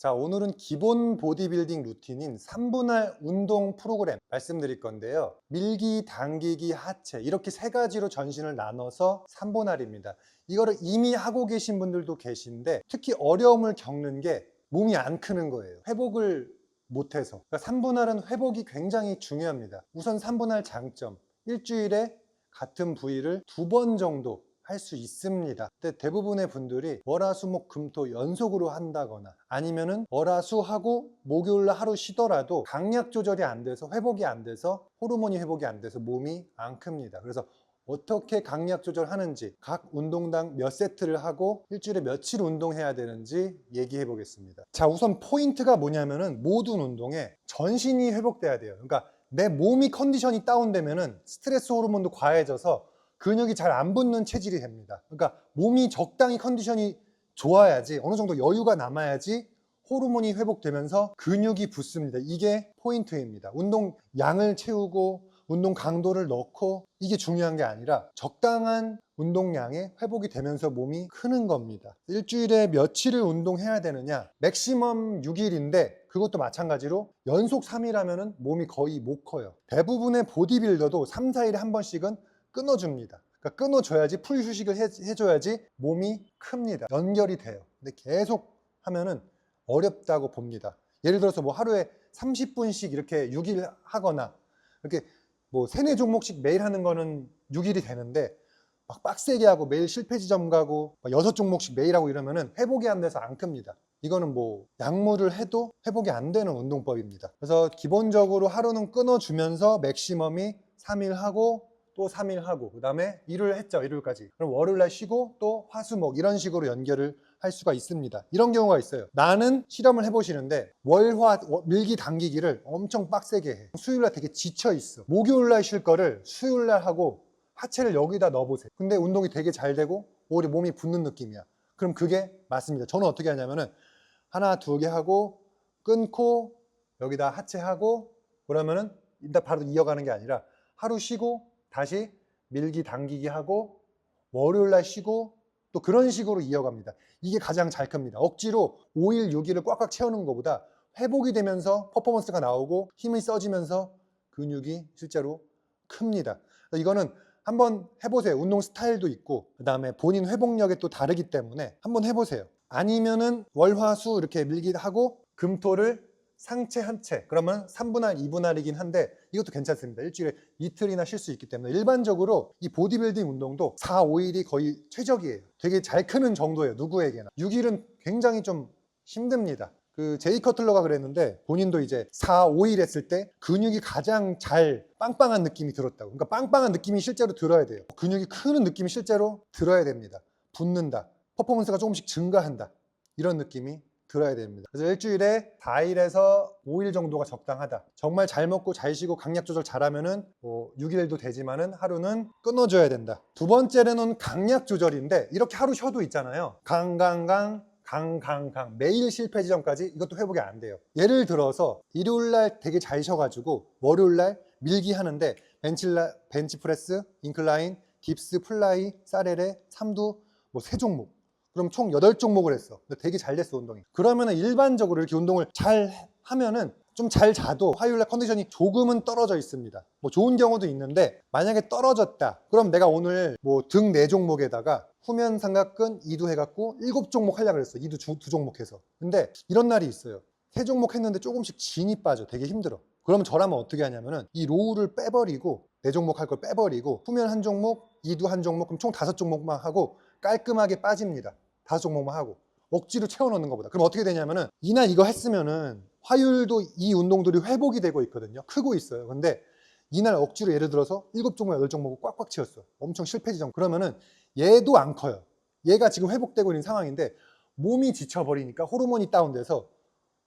자, 오늘은 기본 보디빌딩 루틴인 3분할 운동 프로그램 말씀드릴 건데요. 밀기, 당기기, 하체 이렇게 세 가지로 전신을 나눠서 3분할입니다. 이거를 이미 하고 계신 분들도 계신데 특히 어려움을 겪는 게 몸이 안 크는 거예요. 회복을 못해서. 그러니까 3분할은 회복이 굉장히 중요합니다. 우선 3분할 장점, 일주일에 같은 부위를 2번 정도 할 수 있습니다. 근데 대부분의 분들이 월화수목금토 연속으로 한다거나 아니면은 월화수하고 목요일날 하루 쉬더라도 강약 조절이 안 돼서 회복이 안 돼서 호르몬이 회복이 안 돼서 몸이 안 큽니다. 그래서 어떻게 강약 조절하는지, 각 운동당 몇 세트를 하고 일주일에 며칠 운동해야 되는지 얘기해 보겠습니다. 자, 우선 포인트가 뭐냐면은 모든 운동에 전신이 회복돼야 돼요. 그러니까 내 몸이 컨디션이 다운되면은 스트레스 호르몬도 과해져서 근육이 잘 안 붙는 체질이 됩니다. 그러니까 몸이 적당히 컨디션이 좋아야지, 어느 정도 여유가 남아야지 호르몬이 회복되면서 근육이 붙습니다. 이게 포인트입니다. 운동 양을 채우고 운동 강도를 넣고 이게 중요한 게 아니라 적당한 운동량에 회복이 되면서 몸이 크는 겁니다. 일주일에 며칠을 운동해야 되느냐? 맥시멈 6일인데 그것도 마찬가지로 연속 3일 하면은 몸이 거의 못 커요. 대부분의 보디빌더도 3, 4일에 한 번씩은 끊어줍니다. 그러니까 끊어줘야지, 풀 휴식을 해줘야지 몸이 큽니다. 연결이 돼요. 근데 계속 하면은 어렵다고 봅니다. 예를 들어서 뭐 하루에 30분씩 이렇게 6일 하거나 이렇게 뭐 3, 4종목씩 매일 하는 거는 6일이 되는데 막 빡세게 하고 매일 실패 지점 가고 6종목씩 매일 하고 이러면은 회복이 안 돼서 안 큽니다. 이거는 뭐 약물을 해도 회복이 안 되는 운동법입니다. 그래서 기본적으로 하루는 끊어주면서 맥시멈이 3일 하고 또 3일 하고 그 다음에 일요일 했죠. 일요일까지. 그럼 월요일날 쉬고 또 화수목 이런 식으로 연결을 할 수가 있습니다. 이런 경우가 있어요. 나는 실험을 해보시는데 밀기 당기기를 엄청 빡세게 해. 수요일날 되게 지쳐 있어. 목요일날 쉴 거를 수요일날 하고 하체를 여기다 넣어보세요. 근데 운동이 되게 잘 되고 오히려 몸이 붙는 느낌이야. 그럼 그게 맞습니다. 저는 어떻게 하냐면은 하나, 2개 하고 끊고 여기다 하체 하고 그러면은 일단 바로 이어가는 게 아니라 하루 쉬고 다시 밀기 당기기 하고 월요일날 쉬고 또 그런 식으로 이어갑니다. 이게 가장 잘 큽니다. 억지로 5일, 6일을 꽉꽉 채우는 것보다 회복이 되면서 퍼포먼스가 나오고 힘이 써지면서 근육이 실제로 큽니다. 이거는 한번 해보세요. 운동 스타일도 있고 그 다음에 본인 회복력이 또 다르기 때문에 한번 해보세요. 아니면은 월화수 이렇게 밀기 하고 금토를 상체 한체 그러면 3분할 2분할이긴 한데 이것도 괜찮습니다. 일주일에 이틀이나 쉴 수 있기 때문에 일반적으로 이 보디빌딩 운동도 4, 5일이 거의 최적이에요. 되게 잘 크는 정도예요. 누구에게나. 6일은 굉장히 좀 힘듭니다. 그 제이 커틀러가 그랬는데 본인도 이제 4, 5일 했을 때 근육이 가장 잘 빵빵한 느낌이 들었다고. 그러니까 빵빵한 느낌이 실제로 들어야 돼요. 근육이 크는 느낌이 실제로 들어야 됩니다. 붙는다. 퍼포먼스가 조금씩 증가한다. 이런 느낌이 들어야 됩니다. 그래서 일주일에 4일에서 5일 정도가 적당하다. 정말 잘 먹고 잘 쉬고 강약 조절 잘하면은 뭐 6일도 되지만은 하루는 끊어줘야 된다. 두 번째는 강약 조절인데 이렇게 하루 쉬어도 있잖아요. 강강강 매일 실패 지점까지 이것도 회복이 안 돼요. 예를 들어서 일요일날 되게 잘 쉬어가지고 월요일날 밀기 하는데 벤치프레스, 인클라인, 딥스, 플라이, 사레레, 삼두 뭐 3종목 그럼 총 8종목을 했어. 근데 되게 잘 됐어, 운동이. 그러면은 일반적으로 이렇게 운동을 잘 하면은 좀 잘 자도 화요일날 컨디션이 조금은 떨어져 있습니다. 뭐 좋은 경우도 있는데 만약에 떨어졌다. 그럼 내가 오늘 뭐 등 4종목에다가 후면 삼각근 2두 해갖고 7종목 하려고 그랬어. 2종목 해서. 근데 이런 날이 있어요. 3종목 했는데 조금씩 진이 빠져. 되게 힘들어. 그러면 저라면 어떻게 하냐면은 이 로우를 빼버리고 4종목 할 걸 빼버리고 후면 1종목, 2두 1종목 그럼 총 5종목만 하고 깔끔하게 빠집니다. 5종목만 하고 억지로 채워넣는 것보다. 그럼 어떻게 되냐면은 이날 이거 했으면은 화요일도 이 운동들이 회복이 되고 있거든요. 크고 있어요. 근데 이날 억지로 예를 들어서 7종목, 8종목을 꽉꽉 채웠어. 엄청 실패 지점. 그러면은 얘도 안 커요. 얘가 지금 회복되고 있는 상황인데 몸이 지쳐버리니까 호르몬이 다운돼서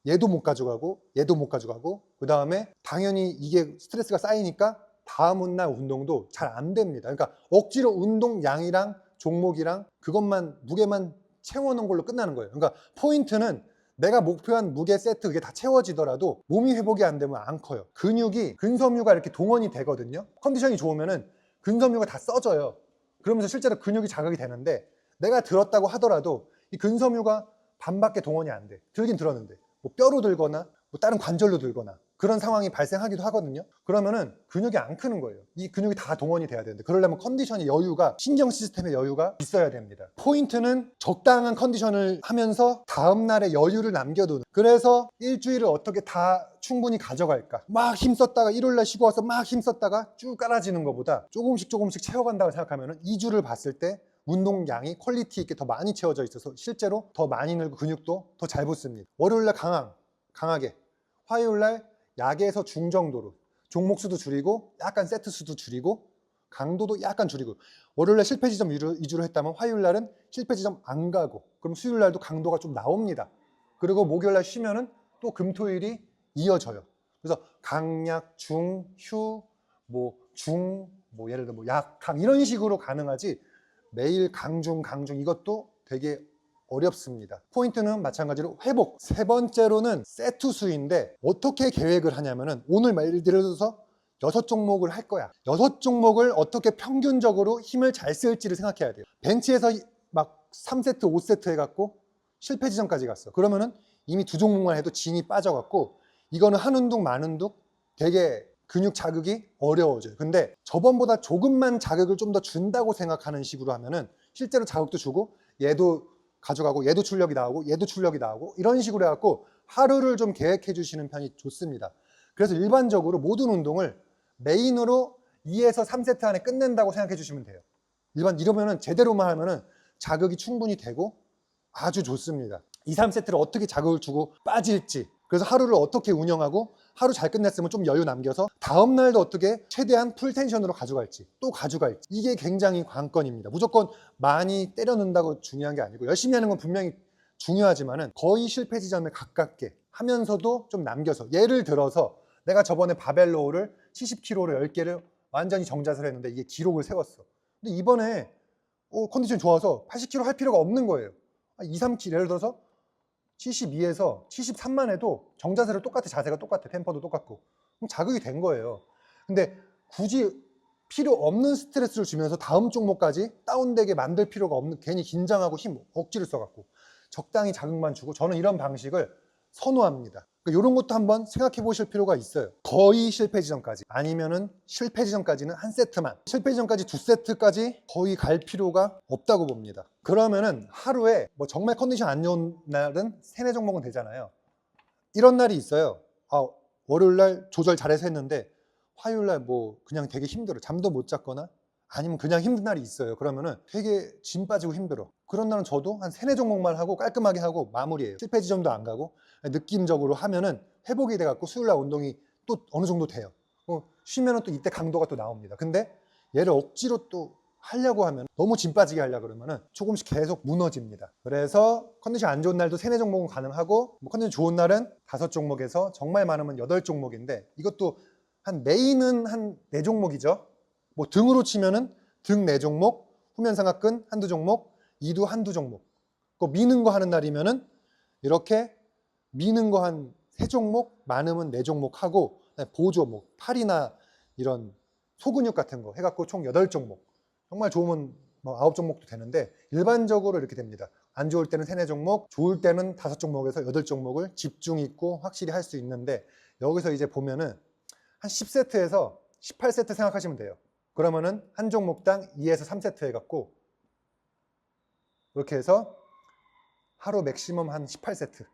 얘도 못 가져가고 얘도 못 가져가고 그 다음에 당연히 이게 스트레스가 쌓이니까 다음 날 운동도 잘 안 됩니다. 그러니까 억지로 운동량이랑 종목이랑 그것만 무게만 채워놓은 걸로 끝나는 거예요. 그러니까 포인트는 내가 목표한 무게 세트 그게 다 채워지더라도 몸이 회복이 안 되면 안 커요. 근육이 근섬유가 이렇게 동원이 되거든요. 컨디션이 좋으면은 근섬유가 다 써져요. 그러면서 실제로 근육이 자극이 되는데 내가 들었다고 하더라도 이 근섬유가 반밖에 동원이 안 돼. 들긴 들었는데 뭐 뼈로 들거나 뭐 다른 관절로 들거나 그런 상황이 발생하기도 하거든요. 그러면은 근육이 안 크는 거예요. 이 근육이 다 동원이 돼야 되는데, 그러려면 컨디션의 여유가, 신경 시스템의 여유가 있어야 됩니다. 포인트는 적당한 컨디션을 하면서 다음날의 여유를 남겨두는. 그래서 일주일을 어떻게 다 충분히 가져갈까, 막 힘썼다가 일요일날 쉬고 와서 막 힘썼다가 쭉 깔아지는 것보다 조금씩 채워간다고 생각하면 2주를 봤을 때 운동량이 퀄리티 있게 더 많이 채워져 있어서 실제로 더 많이 늘고 근육도 더 잘 붙습니다. 월요일날 강하게, 화요일날 약에서 중정도로, 종목 수도 줄이고 약간 세트 수도 줄이고 강도도 약간 줄이고, 월요일날 실패 지점 위주로 했다면 화요일날은 실패 지점 안 가고, 그럼 수요일날도 강도가 좀 나옵니다. 그리고 목요일날 쉬면은 또 금토일이 이어져요. 그래서 강약, 중, 휴, 예를 들어 약, 강 이런 식으로 가능하지 매일 강중 이것도 되게 어렵습니다. 포인트는 마찬가지로 회복. 세 번째로는 세트 수인데, 어떻게 계획을 하냐면은 오늘 예를 들어서 6종목을 할 거야. 6종목을 어떻게 평균적으로 힘을 잘 쓸지를 생각해야 돼요. 벤치에서 막 3세트, 5세트 해갖고 실패 지점까지 갔어. 그러면은 이미 2종목만 해도 진이 빠져갖고 이거는 한 운동 만 운동 되게 근육 자극이 어려워져요. 근데 저번보다 조금만 자극을 좀 더 준다고 생각하는 식으로 하면은 실제로 자극도 주고 얘도 가져가고 얘도 출력이 나오고 얘도 출력이 나오고 이런 식으로 해갖고 하루를 좀 계획해 주시는 편이 좋습니다. 그래서 일반적으로 모든 운동을 메인으로 2에서 3세트 안에 끝낸다고 생각해 주시면 돼요. 이러면은 제대로만 하면은 자극이 충분히 되고 아주 좋습니다. 2, 3세트를 어떻게 자극을 주고 빠질지, 그래서 하루를 어떻게 운영하고 하루 잘 끝냈으면 좀 여유 남겨서 다음 날도 어떻게 최대한 풀텐션으로 가져갈지, 또 가져갈지, 이게 굉장히 관건입니다. 무조건 많이 때려 넣는다고 중요한 게 아니고, 열심히 하는 건 분명히 중요하지만은 거의 실패 지점에 가깝게 하면서도 좀 남겨서, 예를 들어서 내가 저번에 바벨로우를 70kg를 10개를 완전히 정자세를 했는데 이게 기록을 세웠어. 근데 이번에 컨디션이 좋아서 80kg 할 필요가 없는 거예요. 2, 3kg, 예를 들어서 72에서 73만 해도 정자세를 똑같아, 자세가 똑같아, 템포도 똑같고, 그럼 자극이 된 거예요. 근데 굳이 필요 없는 스트레스를 주면서 다음 종목까지 다운되게 만들 필요가 없는, 괜히 긴장하고 힘 억지를 써갖고 적당히 자극만 주고, 저는 이런 방식을 선호합니다. 그러니까 이런 것도 한번 생각해 보실 필요가 있어요. 거의 실패 지점까지, 아니면은 실패 지점까지는 한 세트만, 실패 지점까지 2세트까지 거의 갈 필요가 없다고 봅니다. 그러면은 하루에 정말 컨디션 안 좋은 날은 3, 4종목은 되잖아요. 이런 날이 있어요. 월요일날 조절 잘해서 했는데 화요일날 그냥 되게 힘들어, 잠도 못 잤거나 아니면 그냥 힘든 날이 있어요. 그러면은 되게 진 빠지고 힘들어. 그런 날은 저도 한 3, 4종목만 하고 깔끔하게 하고 마무리해요. 실패 지점도 안 가고 느낌적으로 하면은 회복이 돼갖고 수요일날 운동이 또 어느 정도 돼요. 쉬면은 또 이때 강도가 또 나옵니다. 근데 얘를 억지로 또 하려고 하면, 너무 진 빠지게 하려고 그러면은 조금씩 계속 무너집니다. 그래서 컨디션 안 좋은 날도 3, 4종목은 가능하고, 컨디션 좋은 날은 5종목에서 정말 많으면 8종목인데, 이것도 메인은 한 4종목이죠. 등으로 치면은 등 4종목, 후면상하근 한두 종목, 이두 한두 종목. 미는 거 하는 날이면은 이렇게 미는 거 한 3종목, 많으면 4종목 하고, 보조, 팔이나 이런 소근육 같은 거 해갖고 총 8종목. 정말 좋으면 9종목도 되는데, 일반적으로 이렇게 됩니다. 안 좋을 때는 3, 4종목, 좋을 때는 5종목에서 8종목을 집중 있고 확실히 할 수 있는데, 여기서 이제 보면은 한 10세트에서 18세트 생각하시면 돼요. 그러면은 한 종목당 2에서 3세트 해갖고 이렇게 해서 하루 맥시멈 한 18세트,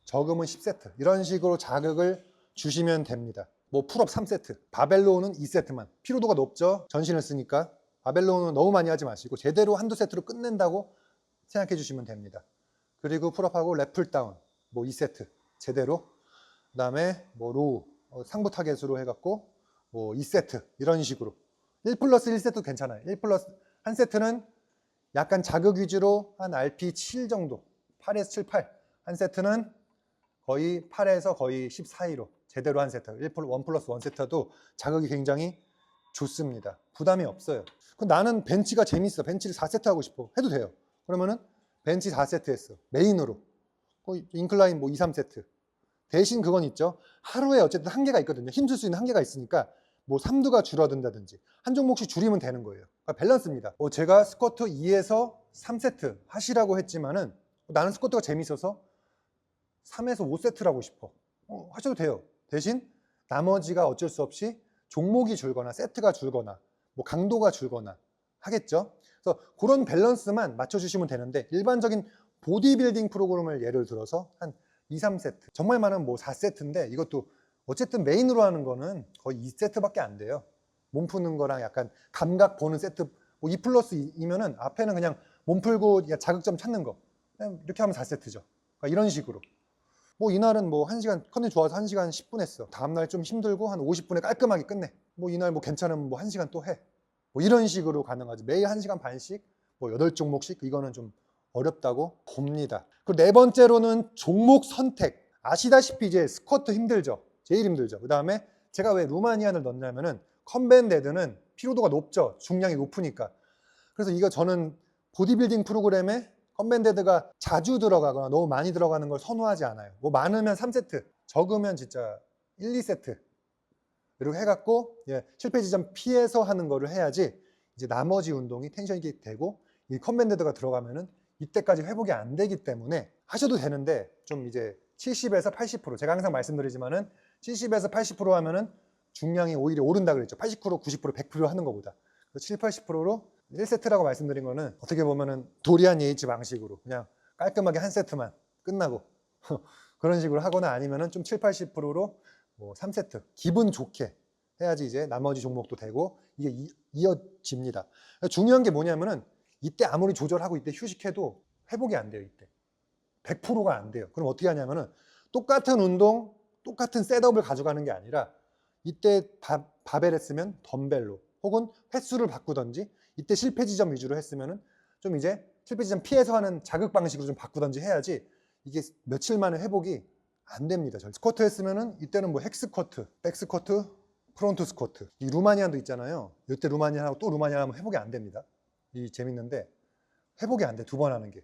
적으면 10세트, 이런 식으로 자극을 주시면 됩니다. 풀업 3세트, 바벨로우는 2세트만. 피로도가 높죠, 전신을 쓰니까. 바벨로우는 너무 많이 하지 마시고 제대로 한두 세트로 끝낸다고 생각해 주시면 됩니다. 그리고 풀업하고 랩풀 다운 2세트 제대로, 그 다음에 로우 상부 타겟으로 해갖고 2세트, 이런 식으로 1+1세트도 괜찮아요. 1+, 한 세트는 약간 자극 위주로 한 RP 7 정도, 8에서 7, 8. 한 세트는 거의 8에서 거의 10 사이로 제대로 한 세트, 1+1 세트도 자극이 굉장히 좋습니다. 부담이 없어요. 나는 벤치가 재밌어, 벤치를 4세트 하고 싶어, 해도 돼요. 그러면은 벤치 4세트 했어, 메인으로. 인클라인 2, 3세트. 대신 그건 있죠, 하루에 어쨌든 한계가 있거든요. 힘쓸 수 있는 한계가 있으니까 3두가 줄어든다든지 한 종목씩 줄이면 되는 거예요. 그러니까 밸런스입니다. 제가 스쿼트 2에서 3세트 하시라고 했지만은 나는 스쿼트가 재밌어서 3에서 5세트를 하고 싶어. 하셔도 돼요. 대신 나머지가 어쩔 수 없이 종목이 줄거나 세트가 줄거나 뭐 강도가 줄거나 하겠죠. 그래서 그런 밸런스만 맞춰주시면 되는데, 일반적인 보디빌딩 프로그램을 예를 들어서 한 2, 3세트, 정말 많으면 뭐 4세트인데 이것도 어쨌든 메인으로 하는 거는 거의 2세트밖에 안 돼요. 몸 푸는 거랑 약간 감각 보는 세트, 뭐 2+2면은 앞에는 그냥 몸 풀고 자극점 찾는 거, 그냥 이렇게 하면 4세트죠. 그러니까 이런 식으로. 뭐 이날은 뭐 1시간, 컨디션 좋아서 1시간 10분 했어. 다음날 좀 힘들고 한 50분에 깔끔하게 끝내. 뭐 이날 뭐 괜찮으면 뭐 1시간 또 해. 뭐 이런 식으로 가능하지. 매일 1시간 반씩 뭐 8종목씩, 이거는 좀 어렵다고 봅니다. 그리고 네 번째로는 종목 선택. 아시다시피 이제 스쿼트 힘들죠. 제일 힘들죠. 그 다음에 제가 왜 루마니안을 넣냐면은 컴뱃 데드는 피로도가 높죠. 중량이 높으니까. 그래서 이거 저는 보디빌딩 프로그램에 컴뱃 데드가 자주 들어가거나 너무 많이 들어가는 걸 선호하지 않아요. 뭐 많으면 3세트, 적으면 진짜 1, 2세트 이렇게 해갖고 실패 지점 피해서 하는 거를 해야지 이제 나머지 운동이 텐션이 되고, 이 컴뱃 데드가 들어가면은 이때까지 회복이 안 되기 때문에 하셔도 되는데, 좀 이제 70에서 80%, 제가 항상 말씀드리지만은 70에서 80% 하면은 중량이 오히려 오른다 그랬죠. 80%, 90%, 100% 하는 것보다. 그래서 7, 80%로 1세트라고 말씀드린 거는 어떻게 보면은 도리안 예이치 방식으로 그냥 깔끔하게 한 세트만 끝나고 그런 식으로 하거나, 아니면은 좀 7, 80%로 뭐 3세트 기분 좋게 해야지 이제 나머지 종목도 되고 이게 이어집니다. 중요한 게 뭐냐면은 이때 아무리 조절하고 이때 휴식해도 회복이 안 돼요. 이때 100%가 안 돼요. 그럼 어떻게 하냐면은 똑같은 운동, 똑같은 셋업을 가져가는 게 아니라 이때 바벨 했으면 덤벨로, 혹은 횟수를 바꾸던지, 이때 실패 지점 위주로 했으면은 좀 이제 실패 지점 피해서 하는 자극 방식으로 좀 바꾸던지 해야지 이게 며칠 만에 회복이 안 됩니다. 스쿼트 했으면은 이때는 뭐 헥스쿼트, 백스쿼트, 프론트 스쿼트, 이 루마니안도 있잖아요. 이때 루마니안하고 또 루마니안 하면 회복이 안 됩니다. 이 재밌는데 회복이 안 돼, 2번 하는 게.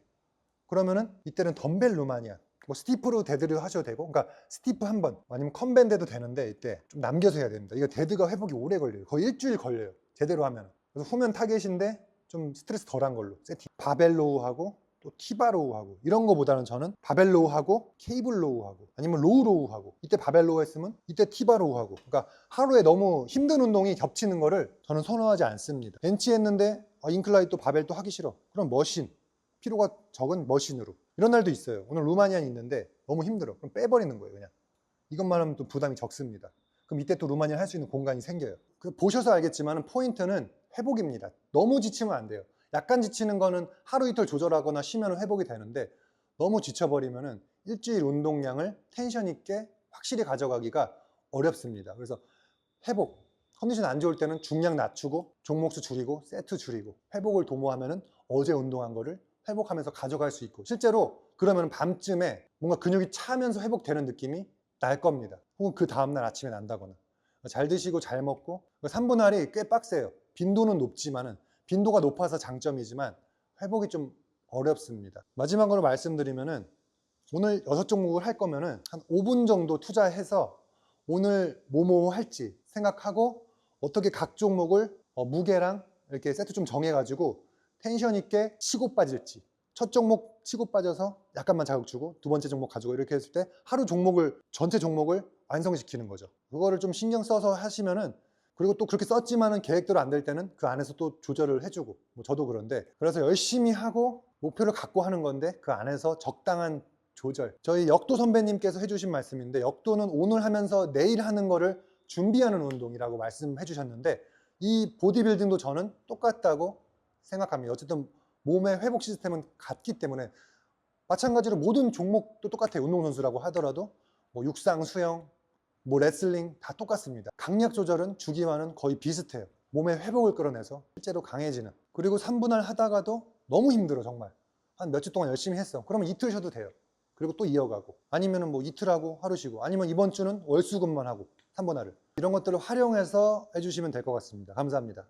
그러면은 이때는 덤벨 루마니안, 뭐 스티프로 데드를 하셔도 되고, 그러니까 스티프 한 번 아니면 컴밴드도 되는데 이때 좀 남겨서 해야 됩니다. 이거 데드가 회복이 오래 걸려요. 거의 일주일 걸려요. 제대로 하면. 그래서 후면 타겟인데 좀 스트레스 덜한 걸로 세팅. 바벨로우하고 또 티바로우하고 이런 거보다는 저는 바벨로우하고 케이블로우하고 아니면 로우로우하고, 이때 바벨로우 했으면 이때 티바로우하고, 그러니까 하루에 너무 힘든 운동이 겹치는 거를 저는 선호하지 않습니다. 벤치 했는데 인클라인 또 바벨 또 하기 싫어. 그럼 머신, 피로가 적은 머신으로. 이런 날도 있어요. 오늘 루마니안이 있는데 너무 힘들어. 그럼 빼버리는 거예요. 그냥 이것만 하면 또 부담이 적습니다. 그럼 이때 또 루마니안 할 수 있는 공간이 생겨요. 보셔서 알겠지만 포인트는 회복입니다. 너무 지치면 안 돼요. 약간 지치는 거는 하루 이틀 조절하거나 쉬면 회복이 되는데, 너무 지쳐버리면은 일주일 운동량을 텐션 있게 확실히 가져가기가 어렵습니다. 그래서 회복, 컨디션 안 좋을 때는 중량 낮추고 종목수 줄이고 세트 줄이고 회복을 도모하면은 어제 운동한 거를 회복하면서 가져갈 수 있고, 실제로 그러면 밤쯤에 뭔가 근육이 차면서 회복되는 느낌이 날 겁니다. 혹은 그 다음날 아침에 난다거나. 잘 드시고 잘 먹고. 3분할이 꽤 빡세요. 빈도는 높지만은, 빈도가 높아서 장점이지만 회복이 좀 어렵습니다. 마지막으로 말씀드리면은, 오늘 6종목을 할 거면은 한 5분 정도 투자해서 오늘 뭐뭐 할지 생각하고 어떻게 각 종목을 무게랑 이렇게 세트 좀 정해가지고 텐션 있게 치고 빠질지, 첫 종목 치고 빠져서 약간만 자극 주고 두 번째 종목 가지고 이렇게 했을 때 하루 종목을, 전체 종목을 완성시키는 거죠. 그거를 좀 신경 써서 하시면은, 그리고 또 그렇게 썼지만은 계획대로 안 될 때는 그 안에서 또 조절을 해주고, 뭐 저도 그런데, 그래서 열심히 하고 목표를 갖고 하는 건데 그 안에서 적당한 조절. 저희 역도 선배님께서 해주신 말씀인데, 역도는 오늘 하면서 내일 하는 거를 준비하는 운동이라고 말씀해 주셨는데, 이 보디빌딩도 저는 똑같다고 생각합니다. 어쨌든 몸의 회복 시스템은 같기 때문에, 마찬가지로 모든 종목도 똑같아요. 운동선수라고 하더라도 뭐 육상, 수영, 뭐 레슬링 다 똑같습니다. 강약 조절은 주기와는 거의 비슷해요. 몸의 회복을 끌어내서 실제로 강해지는. 그리고 3분할 하다가도 너무 힘들어 정말. 한 몇 주 동안 열심히 했어. 그러면 이틀 쉬어도 돼요. 그리고 또 이어가고, 아니면은 뭐 이틀 하고 하루 쉬고, 아니면 이번 주는 월수금만 하고 3분할을. 이런 것들을 활용해서 해주시면 될 것 같습니다. 감사합니다.